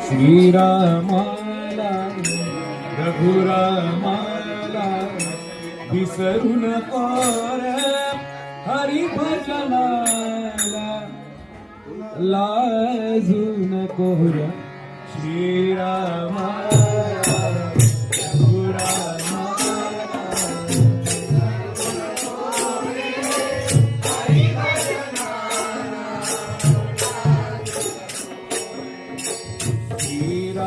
श्रीरामाला रघुरामाला विसरू नको रे हरिभजनाला लाजू नको रे श्रीरामाला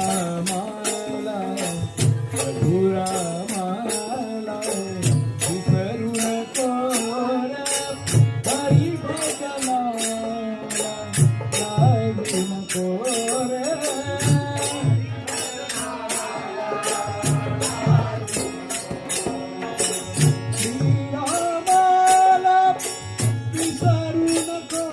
श्रीरामाला रघुरामाला विसरू नको रे हरिभजनाला लाजू नको रे श्रीरामाला विसरू नको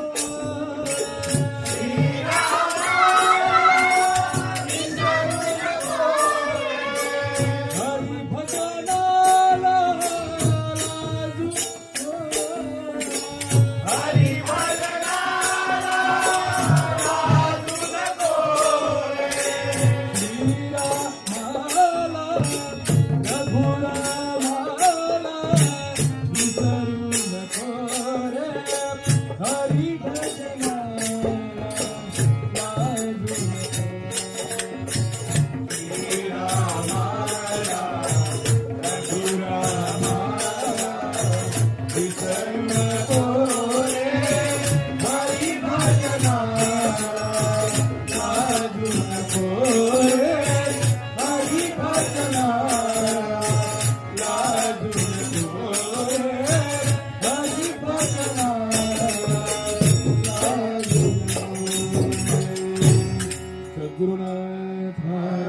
गुरुनाथ